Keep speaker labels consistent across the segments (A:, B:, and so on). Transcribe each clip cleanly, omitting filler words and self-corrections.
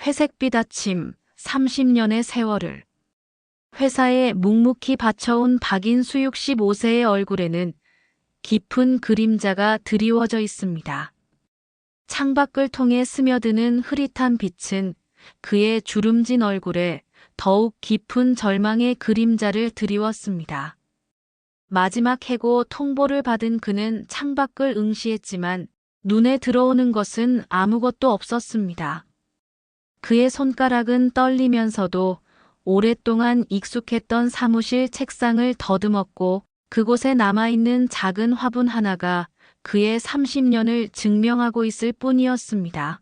A: 회색빛 아침, 30년의 세월을. 회사에 묵묵히 바쳐온 박인수 65세의 얼굴에는 깊은 그림자가 드리워져 있습니다. 창밖을 통해 스며드는 흐릿한 빛은 그의 주름진 얼굴에 더욱 깊은 절망의 그림자를 드리웠습니다. 마지막 해고 통보를 받은 그는 창밖을 응시했지만 눈에 들어오는 것은 아무것도 없었습니다. 그의 손가락은 떨리면서도 오랫동안 익숙했던 사무실 책상을 더듬었고 그곳에 남아있는 작은 화분 하나가 그의 30년을 증명하고 있을 뿐이었습니다.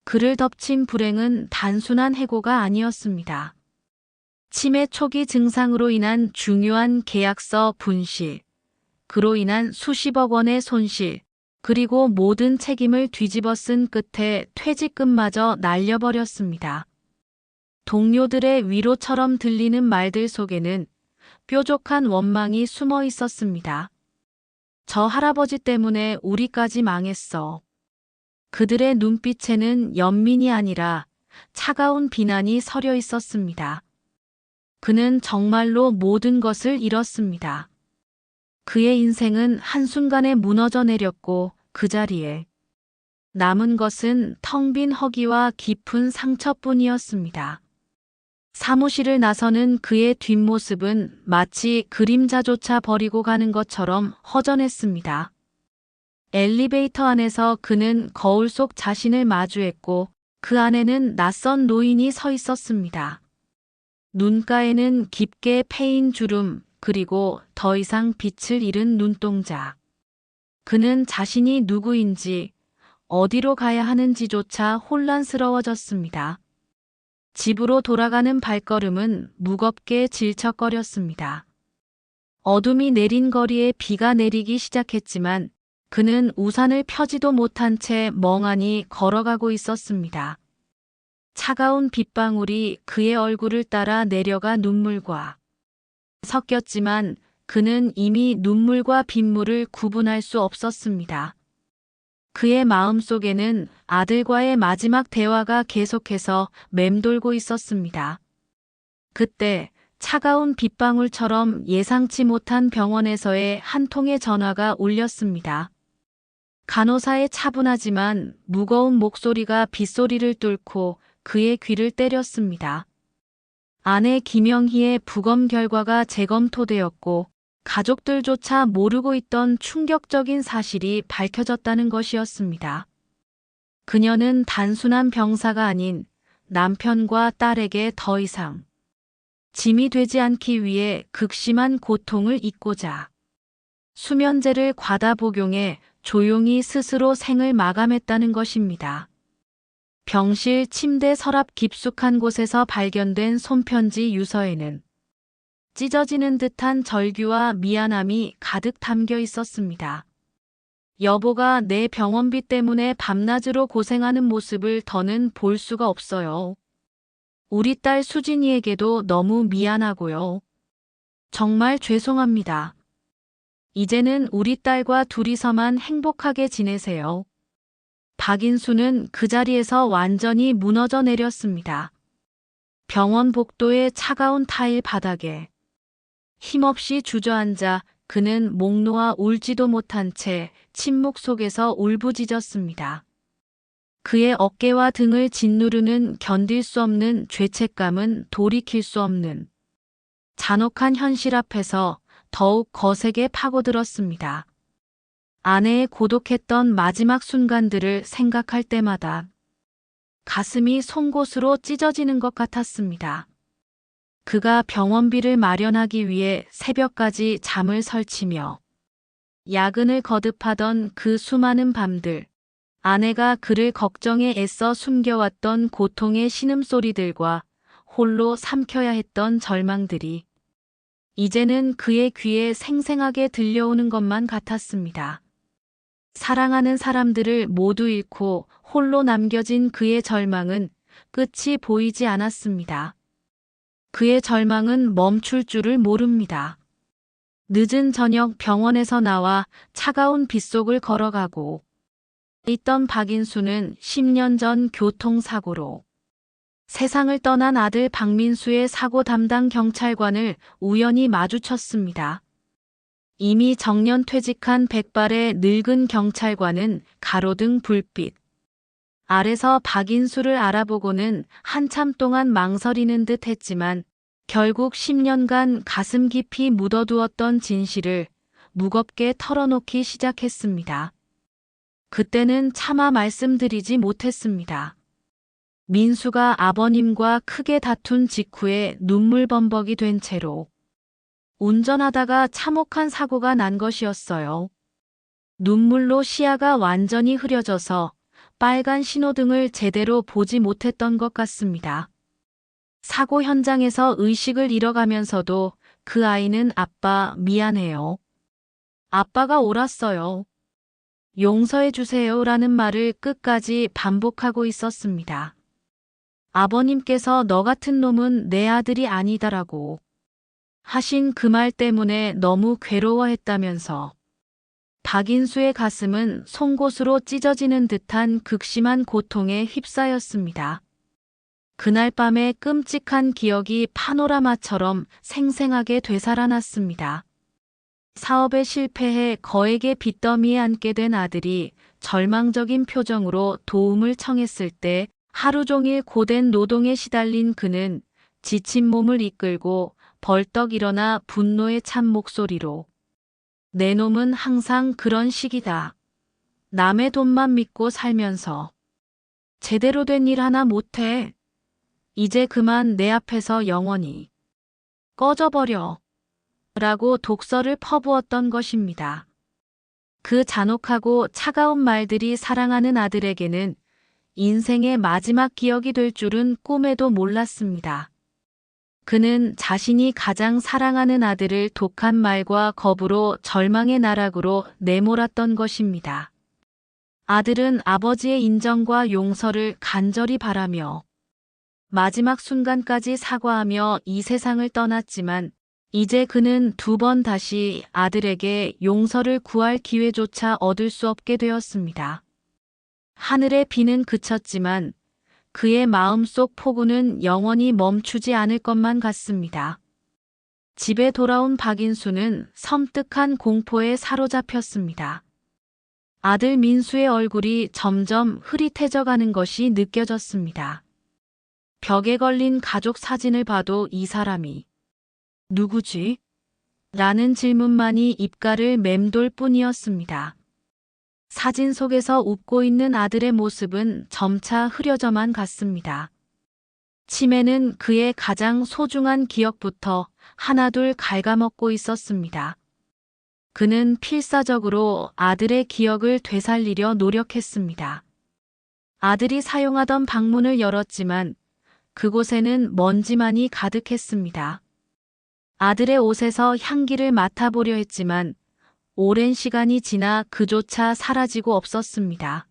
A: 그를 덮친 불행은 단순한 해고가 아니었습니다. 치매 초기 증상으로 인한 중요한 계약서 분실, 그로 인한 수십억 원의 손실, 그리고 모든 책임을 뒤집어 쓴 끝에 퇴직금마저 날려버렸습니다. 동료들의 위로처럼 들리는 말들 속에는 뾰족한 원망이 숨어 있었습니다. 저 할아버지 때문에 우리까지 망했어. 그들의 눈빛에는 연민이 아니라 차가운 비난이 서려 있었습니다. 그는 정말로 모든 것을 잃었습니다. 그의 인생은 한순간에 무너져 내렸고 그 자리에 남은 것은 텅 빈 허기와 깊은 상처뿐이었습니다. 사무실을 나서는 그의 뒷모습은 마치 그림자조차 버리고 가는 것처럼 허전했습니다. 엘리베이터 안에서 그는 거울 속 자신을 마주했고 그 안에는 낯선 노인이 서 있었습니다. 눈가에는 깊게 패인 주름, 그리고 더 이상 빛을 잃은 눈동자. 그는 자신이 누구인지, 어디로 가야 하는지조차 혼란스러워졌습니다. 집으로 돌아가는 발걸음은 무겁게 질척거렸습니다. 어둠이 내린 거리에 비가 내리기 시작했지만 그는 우산을 펴지도 못한 채 멍하니 걸어가고 있었습니다. 차가운 빗방울이 그의 얼굴을 따라 내려가 눈물과 섞였지만 그는 이미 눈물과 빗물을 구분할 수 없었습니다. 그의 마음속에는 아들과의 마지막 대화가 계속해서 맴돌고 있었습니다. 그때 차가운 빗방울처럼 예상치 못한 병원에서의 한 통의 전화가 울렸습니다. 간호사의 차분하지만 무거운 목소리가 빗소리를 뚫고 그의 귀를 때렸습니다. 아내 김영희의 부검 결과가 재검토되었고 가족들조차 모르고 있던 충격적인 사실이 밝혀졌다는 것이었습니다. 그녀는 단순한 병사가 아닌 남편과 딸에게 더 이상 짐이 되지 않기 위해 극심한 고통을 잊고자 수면제를 과다 복용해 조용히 스스로 생을 마감했다는 것입니다. 병실 침대 서랍 깊숙한 곳에서 발견된 손편지 유서에는 찢어지는 듯한 절규와 미안함이 가득 담겨 있었습니다. 여보가 내 병원비 때문에 밤낮으로 고생하는 모습을 더는 볼 수가 없어요. 우리 딸 수진이에게도 너무 미안하고요. 정말 죄송합니다. 이제는 우리 딸과 둘이서만 행복하게 지내세요. 박인수는 그 자리에서 완전히 무너져 내렸습니다. 병원 복도의 차가운 타일 바닥에 힘없이 주저앉아 그는 목 놓아 울지도 못한 채 침묵 속에서 울부짖었습니다. 그의 어깨와 등을 짓누르는 견딜 수 없는 죄책감은 돌이킬 수 없는 잔혹한 현실 앞에서 더욱 거세게 파고들었습니다. 아내의 고독했던 마지막 순간들을 생각할 때마다 가슴이 송곳으로 찢어지는 것 같았습니다. 그가 병원비를 마련하기 위해 새벽까지 잠을 설치며 야근을 거듭하던 그 수많은 밤들, 아내가 그를 걱정해 애써 숨겨왔던 고통의 신음소리들과 홀로 삼켜야 했던 절망들이 이제는 그의 귀에 생생하게 들려오는 것만 같았습니다. 사랑하는 사람들을 모두 잃고 홀로 남겨진 그의 절망은 끝이 보이지 않았습니다. 그의 절망은 멈출 줄을 모릅니다. 늦은 저녁 병원에서 나와 차가운 빗속을 걸어가고 있던 박인수는 10년 전 교통사고로 세상을 떠난 아들 박민수의 사고 담당 경찰관을 우연히 마주쳤습니다. 이미 정년 퇴직한 백발의 늙은 경찰관은 가로등 불빛 아래서 박인수를 알아보고는 한참 동안 망설이는 듯 했지만 결국 10년간 가슴 깊이 묻어두었던 진실을 무겁게 털어놓기 시작했습니다. 그때는 차마 말씀드리지 못했습니다. 민수가 아버님과 크게 다툰 직후에 눈물범벅이 된 채로 운전하다가 참혹한 사고가 난 것이었어요. 눈물로 시야가 완전히 흐려져서 빨간 신호등을 제대로 보지 못했던 것 같습니다. 사고 현장에서 의식을 잃어가면서도 그 아이는 아빠 미안해요. 아빠가 옳았어요. 용서해 주세요라는 말을 끝까지 반복하고 있었습니다. 아버님께서 너 같은 놈은 내 아들이 아니다라고 하신 그 말 때문에 너무 괴로워했다면서 박인수의 가슴은 송곳으로 찢어지는 듯한 극심한 고통에 휩싸였습니다. 그날 밤의 끔찍한 기억이 파노라마처럼 생생하게 되살아났습니다. 사업에 실패해 거액의 빚더미에 앉게 된 아들이 절망적인 표정으로 도움을 청했을 때 하루 종일 고된 노동에 시달린 그는 지친 몸을 이끌고 벌떡 일어나 분노에 찬 목소리로 내 놈은 항상 그런 식이다. 남의 돈만 믿고 살면서 제대로 된 일 하나 못해. 이제 그만 내 앞에서 영원히 꺼져버려. 라고 독서를 퍼부었던 것입니다. 그 잔혹하고 차가운 말들이 사랑하는 아들에게는 인생의 마지막 기억이 될 줄은 꿈에도 몰랐습니다. 그는 자신이 가장 사랑하는 아들을 독한 말과 겁으로 절망의 나락으로 내몰았던 것입니다. 아들은 아버지의 인정과 용서를 간절히 바라며 마지막 순간까지 사과하며 이 세상을 떠났지만 이제 그는 두 번 다시 아들에게 용서를 구할 기회조차 얻을 수 없게 되었습니다. 하늘의 비는 그쳤지만 그의 마음속 폭우는 영원히 멈추지 않을 것만 같습니다. 집에 돌아온 박인수는 섬뜩한 공포에 사로잡혔습니다. 아들 민수의 얼굴이 점점 흐릿해져가는 것이 느껴졌습니다. 벽에 걸린 가족 사진을 봐도 이 사람이 누구지? 라는 질문만이 입가를 맴돌 뿐이었습니다. 사진 속에서 웃고 있는 아들의 모습은 점차 흐려져만 갔습니다. 치매는 그의 가장 소중한 기억부터 하나둘 갉아먹고 있었습니다. 그는 필사적으로 아들의 기억을 되살리려 노력했습니다. 아들이 사용하던 방문을 열었지만 그곳에는 먼지만이 가득했습니다. 아들의 옷에서 향기를 맡아보려 했지만 오랜 시간이 지나 그조차 사라지고 없었습니다.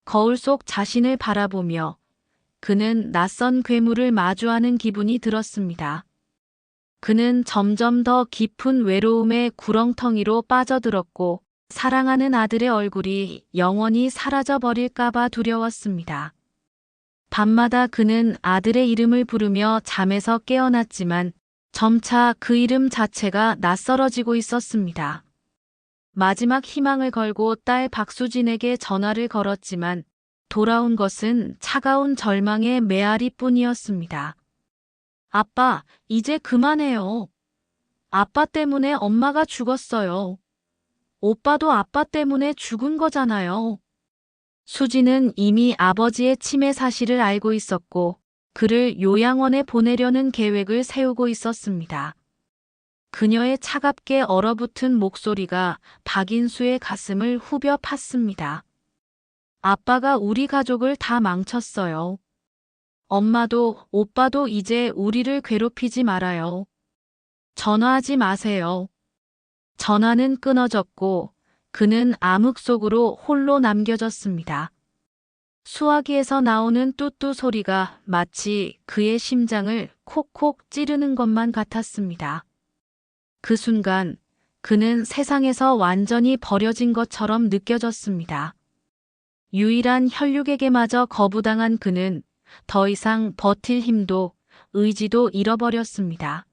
A: 거울 속 자신을 바라보며 그는 낯선 괴물을 마주하는 기분이 들었습니다. 그는 점점 더 깊은 외로움의 구렁텅이로 빠져들었고 사랑하는 아들의 얼굴이 영원히 사라져버릴까봐 두려웠습니다. 밤마다 그는 아들의 이름을 부르며 잠에서 깨어났지만 점차 그 이름 자체가 낯설어지고 있었습니다. 마지막 희망을 걸고 딸 박수진에게 전화를 걸었지만 돌아온 것은 차가운 절망의 메아리뿐이었습니다. 아빠, 이제 그만해요. 아빠 때문에 엄마가 죽었어요. 오빠도 아빠 때문에 죽은 거잖아요. 수진은 이미 아버지의 치매 사실을 알고 있었고 그를 요양원에 보내려는 계획을 세우고 있었습니다. 그녀의 차갑게 얼어붙은 목소리가 박인수의 가슴을 후벼 팠습니다. 아빠가 우리 가족을 다 망쳤어요. 엄마도 오빠도 이제 우리를 괴롭히지 말아요. 전화하지 마세요. 전화는 끊어졌고 그는 암흑 속으로 홀로 남겨졌습니다. 수화기에서 나오는 뚜뚜 소리가 마치 그의 심장을 콕콕 찌르는 것만 같았습니다. 그 순간 그는 세상에서 완전히 버려진 것처럼 느껴졌습니다. 유일한 혈육에게마저 거부당한 그는 더 이상 버틸 힘도 의지도 잃어버렸습니다.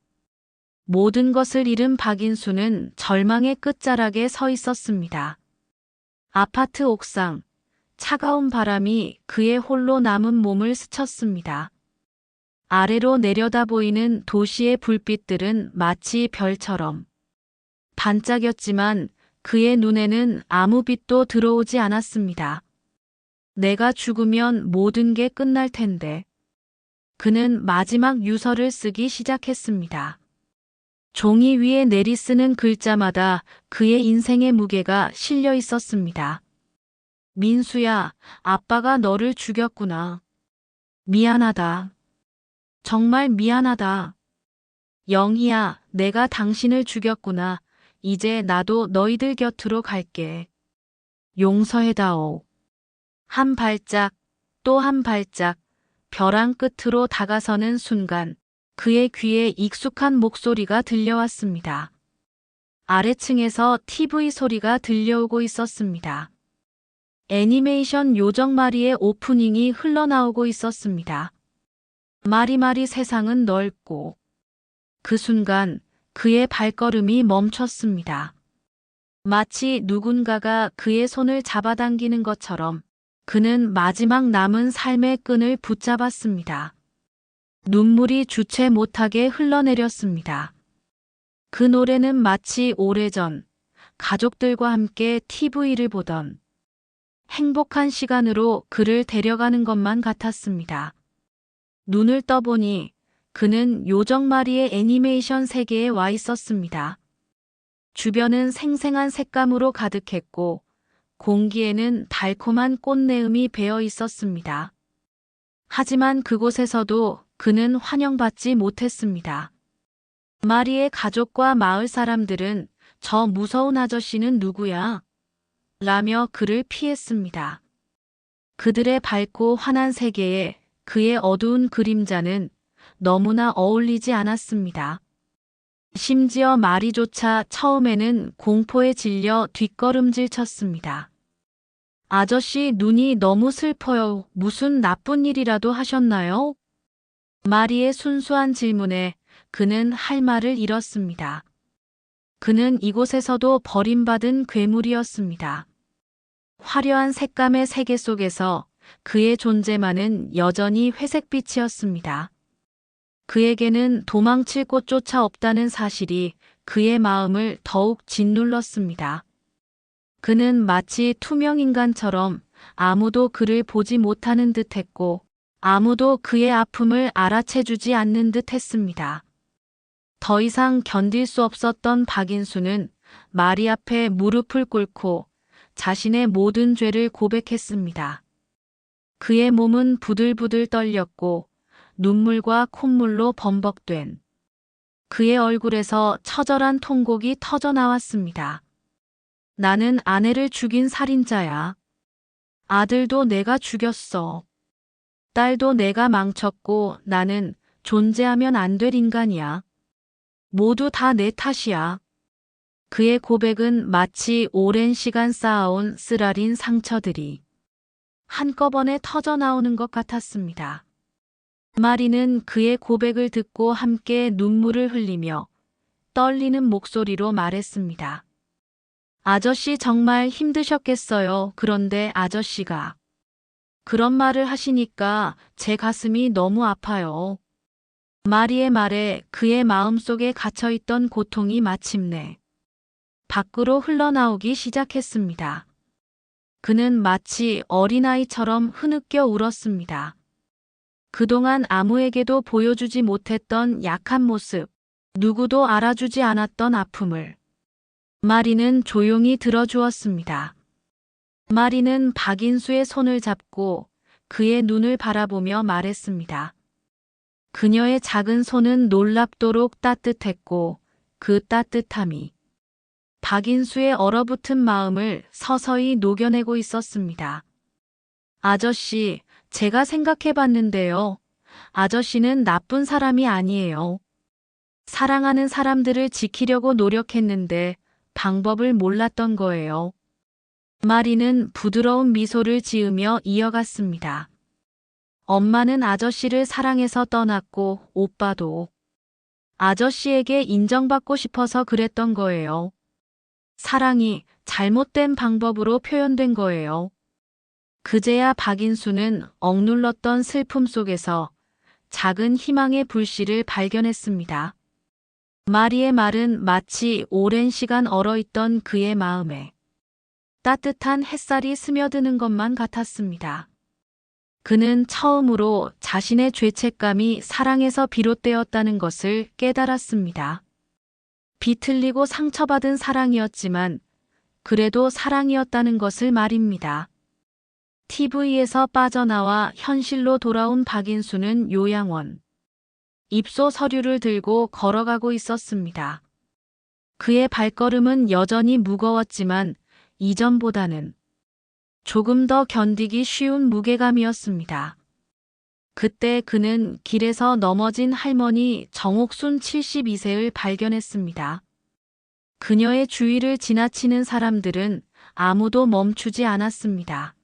A: 모든 것을 잃은 박인수는 절망의 끝자락에 서 있었습니다. 아파트 옥상, 차가운 바람이 그의 홀로 남은 몸을 스쳤습니다. 아래로 내려다 보이는 도시의 불빛들은 마치 별처럼 반짝였지만 그의 눈에는 아무 빛도 들어오지 않았습니다. 내가 죽으면 모든 게 끝날 텐데. 그는 마지막 유서를 쓰기 시작했습니다. 종이 위에 내리쓰는 글자마다 그의 인생의 무게가 실려 있었습니다. 민수야, 아빠가 너를 죽였구나. 미안하다. 정말 미안하다. 영희야, 내가 당신을 죽였구나. 이제 나도 너희들 곁으로 갈게. 용서해다오. 한 발짝, 또 한 발짝, 벼랑 끝으로 다가서는 순간 그의 귀에 익숙한 목소리가 들려왔습니다. 아래층에서 TV 소리가 들려오고 있었습니다. 애니메이션 요정마리의 오프닝이 흘러나오고 있었습니다. 마리마리 세상은 넓고. 그 순간 그의 발걸음이 멈췄습니다. 마치 누군가가 그의 손을 잡아당기는 것처럼 그는 마지막 남은 삶의 끈을 붙잡았습니다. 눈물이 주체 못하게 흘러내렸습니다. 그 노래는 마치 오래전 가족들과 함께 TV를 보던 행복한 시간으로 그를 데려가는 것만 같았습니다. 눈을 떠보니 그는 요정마리의 애니메이션 세계에 와 있었습니다. 주변은 생생한 색감으로 가득했고 공기에는 달콤한 꽃내음이 배어 있었습니다. 하지만 그곳에서도 그는 환영받지 못했습니다. 마리의 가족과 마을 사람들은 저 무서운 아저씨는 누구야? 라며 그를 피했습니다. 그들의 밝고 환한 세계에 그의 어두운 그림자는 너무나 어울리지 않았습니다. 심지어 마리조차 처음에는 공포에 질려 뒷걸음질 쳤습니다. 아저씨 눈이 너무 슬퍼요. 무슨 나쁜 일이라도 하셨나요? 마리의 순수한 질문에 그는 할 말을 잃었습니다. 그는 이곳에서도 버림받은 괴물이었습니다. 화려한 색감의 세계 속에서 그의 존재만은 여전히 회색빛이었습니다. 그에게는 도망칠 곳조차 없다는 사실이 그의 마음을 더욱 짓눌렀습니다. 그는 마치 투명인간처럼 아무도 그를 보지 못하는 듯했고 아무도 그의 아픔을 알아채주지 않는 듯했습니다. 더 이상 견딜 수 없었던 박인수는 마리 앞에 무릎을 꿇고 자신의 모든 죄를 고백했습니다. 그의 몸은 부들부들 떨렸고 눈물과 콧물로 범벅된 그의 얼굴에서 처절한 통곡이 터져나왔습니다. 나는 아내를 죽인 살인자야. 아들도 내가 죽였어. 딸도 내가 망쳤고 나는 존재하면 안 될 인간이야. 모두 다 내 탓이야. 그의 고백은 마치 오랜 시간 쌓아온 쓰라린 상처들이 한꺼번에 터져나오는 것 같았습니다. 마리는 그의 고백을 듣고 함께 눈물을 흘리며 떨리는 목소리로 말했습니다. 아저씨 정말 힘드셨겠어요. 그런데 아저씨가 그런 말을 하시니까 제 가슴이 너무 아파요. 마리의 말에 그의 마음속에 갇혀있던 고통이 마침내 밖으로 흘러나오기 시작했습니다. 그는 마치 어린아이처럼 흐느껴 울었습니다. 그동안 아무에게도 보여주지 못했던 약한 모습, 누구도 알아주지 않았던 아픔을 마리는 조용히 들어주었습니다. 마리는 박인수의 손을 잡고 그의 눈을 바라보며 말했습니다. 그녀의 작은 손은 놀랍도록 따뜻했고 그 따뜻함이 박인수의 얼어붙은 마음을 서서히 녹여내고 있었습니다. 아저씨, 제가 생각해봤는데요. 아저씨는 나쁜 사람이 아니에요. 사랑하는 사람들을 지키려고 노력했는데 방법을 몰랐던 거예요. 마리는 부드러운 미소를 지으며 이어갔습니다. 엄마는 아저씨를 사랑해서 떠났고 오빠도 아저씨에게 인정받고 싶어서 그랬던 거예요. 사랑이 잘못된 방법으로 표현된 거예요. 그제야 박인수는 억눌렀던 슬픔 속에서 작은 희망의 불씨를 발견했습니다. 마리의 말은 마치 오랜 시간 얼어있던 그의 마음에 따뜻한 햇살이 스며드는 것만 같았습니다. 그는 처음으로 자신의 죄책감이 사랑에서 비롯되었다는 것을 깨달았습니다. 비틀리고 상처받은 사랑이었지만 그래도 사랑이었다는 것을 말입니다. TV에서 빠져나와 현실로 돌아온 박인수는 요양원 입소 서류를 들고 걸어가고 있었습니다. 그의 발걸음은 여전히 무거웠지만 이전보다는 조금 더 견디기 쉬운 무게감이었습니다. 그때 그는 길에서 넘어진 할머니 정옥순 72세를 발견했습니다. 그녀의 주위를 지나치는 사람들은 아무도 멈추지 않았습니다.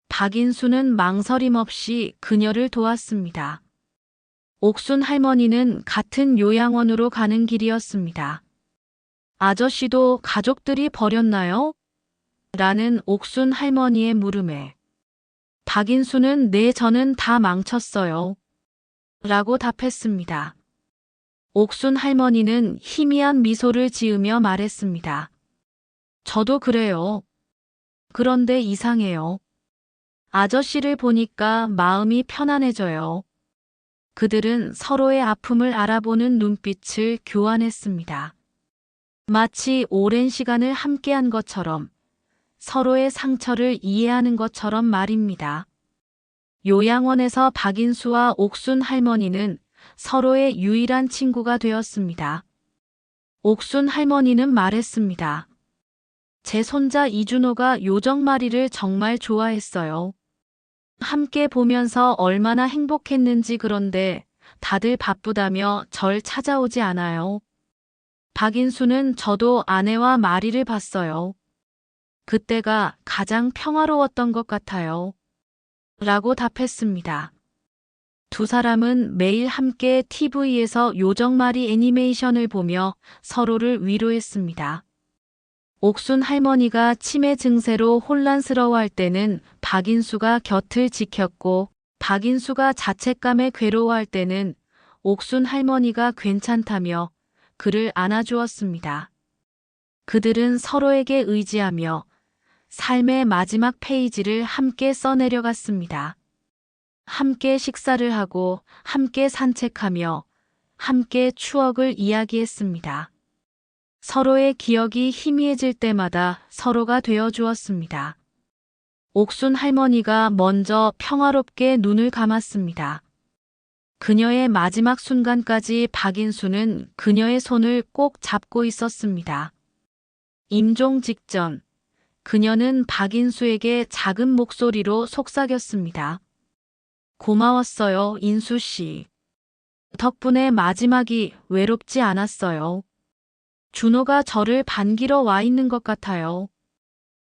A: 박인수는 망설임 없이 그녀를 도왔습니다. 옥순 할머니는 같은 요양원으로 가는 길이었습니다. 아저씨도 가족들이 버렸나요? 라는 옥순 할머니의 물음에 박인수는 네, 저는 다 망쳤어요. 라고 답했습니다. 옥순 할머니는 희미한 미소를 지으며 말했습니다. 저도 그래요. 그런데 이상해요. 아저씨를 보니까 마음이 편안해져요. 그들은 서로의 아픔을 알아보는 눈빛을 교환했습니다. 마치 오랜 시간을 함께한 것처럼, 서로의 상처를 이해하는 것처럼 말입니다. 요양원에서 박인수와 옥순 할머니는 서로의 유일한 친구가 되었습니다. 옥순 할머니는 말했습니다. 제 손자 이준호가 요정마리를 정말 좋아했어요. 함께 보면서 얼마나 행복했는지. 그런데 다들 바쁘다며 절 찾아오지 않아요. 박인수는 저도 아내와 마리를 봤어요. 그때가 가장 평화로웠던 것 같아요. 라고 답했습니다. 두 사람은 매일 함께 TV에서 요정마리 애니메이션을 보며 서로를 위로했습니다. 옥순 할머니가 치매 증세로 혼란스러워할 때는 박인수가 곁을 지켰고, 박인수가 자책감에 괴로워할 때는 옥순 할머니가 괜찮다며 그를 안아주었습니다. 그들은 서로에게 의지하며 삶의 마지막 페이지를 함께 써내려갔습니다. 함께 식사를 하고 함께 산책하며 함께 추억을 이야기했습니다. 서로의 기억이 희미해질 때마다 서로가 되어주었습니다. 옥순 할머니가 먼저 평화롭게 눈을 감았습니다. 그녀의 마지막 순간까지 박인수는 그녀의 손을 꼭 잡고 있었습니다. 임종 직전, 그녀는 박인수에게 작은 목소리로 속삭였습니다. 고마웠어요, 인수 씨. 덕분에 마지막이 외롭지 않았어요. 준호가 저를 반기러 와 있는 것 같아요.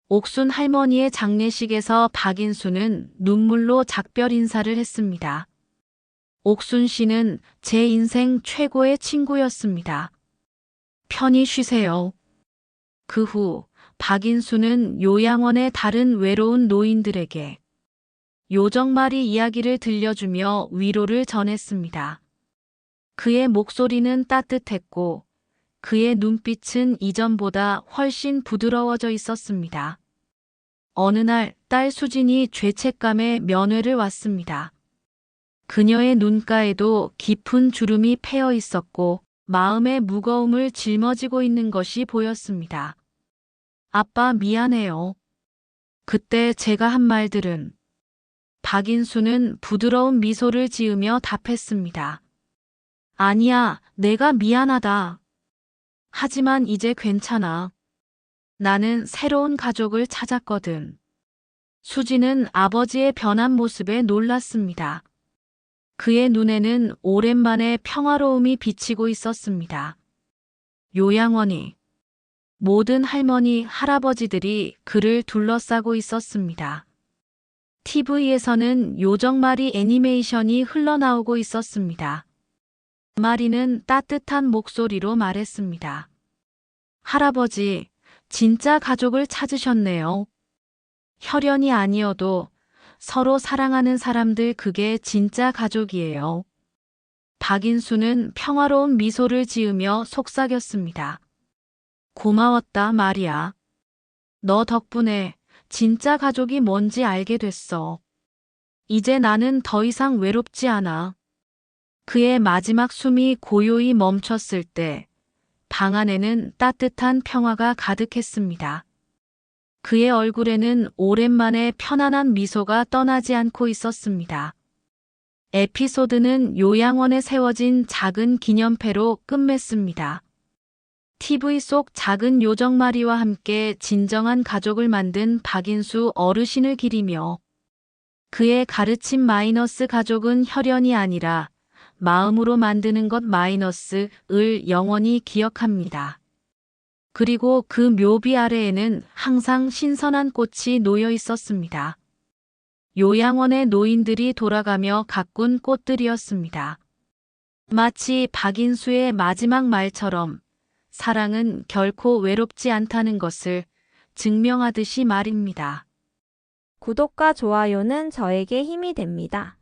A: 옥순 할머니의 장례식에서 박인수는 눈물로 작별 인사를 했습니다. 옥순 씨는 제 인생 최고의 친구였습니다. 편히 쉬세요. 그 후 박인수는 요양원의 다른 외로운 노인들에게 요정마리 이야기를 들려주며 위로를 전했습니다. 그의 목소리는 따뜻했고 그의 눈빛은 이전보다 훨씬 부드러워져 있었습니다. 어느 날 딸 수진이 죄책감에 면회를 왔습니다. 그녀의 눈가에도 깊은 주름이 패여 있었고 마음의 무거움을 짊어지고 있는 것이 보였습니다. 아빠, 미안해요. 그때 제가 한 말들은. 박인수는 부드러운 미소를 지으며 답했습니다. 아니야, 내가 미안하다. 하지만 이제 괜찮아. 나는 새로운 가족을 찾았거든. 수지는 아버지의 변한 모습에 놀랐습니다. 그의 눈에는 오랜만에 평화로움이 비치고 있었습니다. 요양원이 모든 할머니, 할아버지들이 그를 둘러싸고 있었습니다. TV에서는 요정마리 애니메이션이 흘러나오고 있었습니다. 마리는 따뜻한 목소리로 말했습니다. 할아버지, 진짜 가족을 찾으셨네요. 혈연이 아니어도 서로 사랑하는 사람들 그게 진짜 가족이에요. 박인수는 평화로운 미소를 지으며 속삭였습니다. 고마웠다, 마리아. 너 덕분에 진짜 가족이 뭔지 알게 됐어. 이제 나는 더 이상 외롭지 않아. 그의 마지막 숨이 고요히 멈췄을 때 방 안에는 따뜻한 평화가 가득했습니다. 그의 얼굴에는 오랜만에 편안한 미소가 떠나지 않고 있었습니다. 에피소드는 요양원에 세워진 작은 기념패로 끝맺습니다. TV 속 작은 요정마리와 함께 진정한 가족을 만든 박인수 어르신을 기리며 그의 가르침 마이너스 가족은 혈연이 아니라 마음으로 만드는 것 마이너스을 영원히 기억합니다. 그리고 그 묘비 아래에는 항상 신선한 꽃이 놓여 있었습니다. 요양원의 노인들이 돌아가며 가꾼 꽃들이었습니다. 마치 박인수의 마지막 말처럼 사랑은 결코 외롭지 않다는 것을 증명하듯이 말입니다.
B: 구독과 좋아요는 저에게 힘이 됩니다.